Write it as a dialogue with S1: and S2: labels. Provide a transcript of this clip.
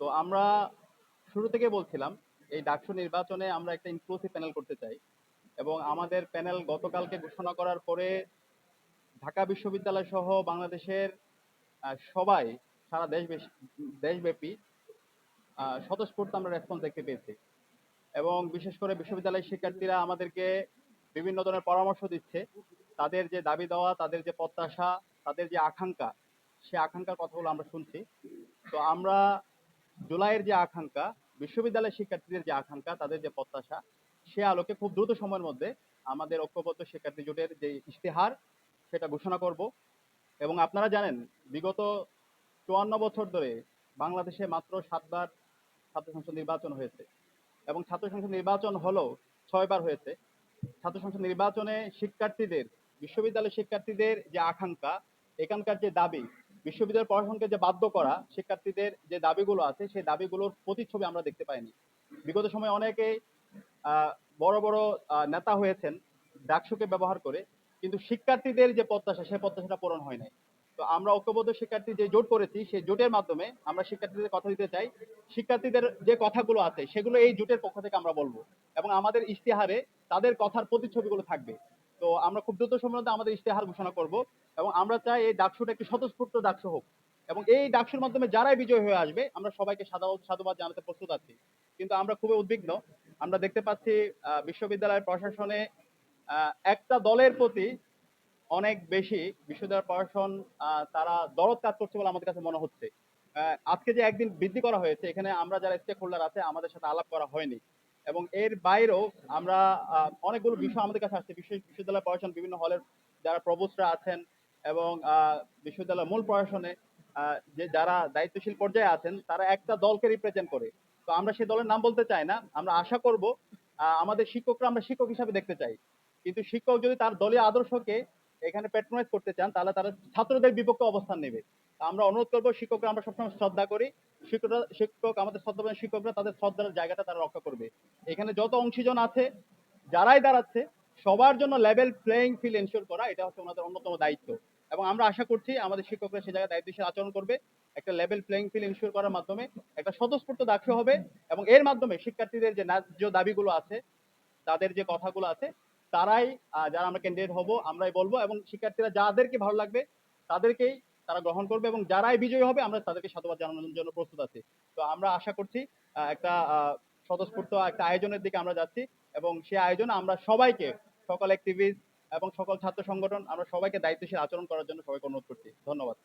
S1: তো আমরা শুরু থেকে বলছিলাম এই ডাকসু নির্বাচনে আমরা একটা ইনক্লুসিভ প্যানেল করতে চাই এবং আমাদের প্যানেল গতকালকে ঘোষণা করার পরে ঢাকা বিশ্ববিদ্যালয় সহ বাংলাদেশের সবাই সারা দেশব্যাপী স্বতঃস্ফূর্ত আমরা রেসপন্স দেখতে পেয়েছি এবং বিশেষ করে বিশ্ববিদ্যালয়ের শিক্ষার্থীরা আমাদেরকে বিভিন্ন ধরনের পরামর্শ দিচ্ছে তাদের যে দাবি দেওয়া তাদের যে প্রত্যাশা তাদের যে আকাঙ্ক্ষা সে আকাঙ্ক্ষার কথাগুলো আমরা শুনছি। তো আমরা জুলাইয়ের যে আকাঙ্ক্ষা বিশ্ববিদ্যালয়ের শিক্ষার্থীদের যে আকাঙ্ক্ষা তাদের যে প্রত্যাশা সে আলোকে খুব দ্রুত সময়ের মধ্যে আমাদের ঐক্যবদ্ধ শিক্ষার্থী জোটের যে ইশতেহার সেটা ঘোষণা করব। এবং আপনারা জানেন বিগত 54 বছর ধরে বাংলাদেশে মাত্র 7বার ছাত্র সংসদ নির্বাচন হয়েছে এবং ছাত্র সংসদ নির্বাচন হলো 6বার হয়েছে। ছাত্র সংসদ নির্বাচনে শিক্ষার্থীদের বিশ্ববিদ্যালয়ের শিক্ষার্থীদের যে আকাঙ্ক্ষা এখানকার যে দাবি বিশ্ববিদ্যালয় প্রশাসনকে যে বাধ্য করা শিক্ষার্থীদের যে দাবিগুলো আছে সেই দাবিগুলোর প্রতিচ্ছবি আমরা দেখতে পাইনি। বিগত সময়ে অনেকে আহ, বড় বড় নেতা হয়েছেন ডাকসুকে ব্যবহার করে, কিন্তু শিক্ষার্থীদের যে প্রত্যাশা সেই প্রত্যাশাটা পূরণ হয় নাই। তো আমরা ঐক্যবদ্ধ শিক্ষার্থী যে জোট করেছি সেই জোটের মাধ্যমে আমরা শিক্ষার্থীদের কথা দিতে চাই শিক্ষার্থীদের যে কথাগুলো আছে সেগুলো এই জোটের পক্ষ থেকে আমরা বলবো এবং আমাদের ইশতেহারে তাদের কথার প্রতিচ্ছবিগুলো থাকবে। তো আমরা খুব দ্রুত সময়ের মধ্যে আমাদের ইশতেহার ঘোষণা করব এবং আমরা চাই এই ডাকসুটা একটি স্বতঃস্ফূর্ত ডাকসু হোক এবং এই ডাকসুর মাধ্যমে যারাই বিজয় হয়ে আসবে আমরা সবাইকে সাধুবাদ জানাতে প্রস্তুত আছি। কিন্তু আমরা খুবই উদ্বিগ্ন, আমরা দেখতে পাচ্ছি বিশ্ববিদ্যালয়ের প্রশাসনে একটা দলের প্রতি অনেক বেশি বিশ্ববিদ্যালয় প্রশাসন তারা দরদ কাজ করছে বলে আমাদের কাছে মনে হচ্ছে। আজকে যে একদিন বৃদ্ধি করা হয়েছে এখানে আমরা যারা স্টেক হোল্ডার আছে আমাদের সাথে আলাপ করা হয়নি এবং এর বাইরেও আমরা অনেকগুলো বিষয় আমাদের কাছে আসছে বিশ্ববিদ্যালয় প্রশাসন বিভিন্ন হলের যারা প্রভোস্টরা আছেন এবং বিশ্ববিদ্যালয়ের মূল প্রশাসনে যে যারা দায়িত্বশীল পর্যায়ে আছেন তারা একটা দলকে রিপ্রেজেন্ট করে। তো আমরা সেই দলের নাম বলতে চাই না, আমরা আশা করব আমাদের শিক্ষকরা আমরা শিক্ষক হিসাবে দেখতে চাই, কিন্তু শিক্ষক যদি তার দলীয় আদর্শকে এখানে প্যাট্রোনাইজ করতে চান তাহলে তারা ছাত্রদের বিপক্ষে অবস্থান নেবে। আমরা অনুরোধ করবো শিক্ষকরা আমরা সবসময় শ্রদ্ধা করি, শিক্ষক আমাদের শ্রদ্ধাবান শিক্ষকরা তাদের শ্রদ্ধার জায়গাটা তারা রক্ষা করবে। এখানে যত অংশীজন আছে যারাই দাঁড়াচ্ছে সবার জন্য লেভেল প্লেইং ফিল্ড এনশিওর করা এটা হচ্ছে ওনাদের অন্যতম দায়িত্ব এবং আমরা আশা করছি আমাদের শিক্ষকরা সে জায়গায় দায়িত্বশীল আচরণ করবে। একটা লেভেল প্লেইং ফিল্ড এনশিওর করার মাধ্যমে একটা স্বতঃস্ফূর্ত ডাকসু হবে এবং এর মাধ্যমে শিক্ষার্থীদের যে ন্যায্য দাবিগুলো আছে তাদের যে কথাগুলো আছে তারাই যারা আমরা ক্যান্ডিডেট হব আমরাই বলবো এবং শিক্ষার্থীরা যাদেরকে ভালো লাগবে তাদেরকেই তারা গ্রহণ করবে এবং যারাই বিজয়ী হবে আমরা তাদেরকে সাধুবাদ জানানোর জন্য প্রস্তুত আছি। তো আমরা আশা করছি একটা স্বতঃস্ফূর্ত একটা আয়োজনের দিকে আমরা যাচ্ছি এবং সেই আয়োজনে আমরা সবাইকে সকল অ্যাক্টিভিস্ট এবং সকল ছাত্র সংগঠন আমরা সবাইকে দায়িত্বশীল আচরণ করার জন্য সবাইকে অনুরোধ করছি। ধন্যবাদ।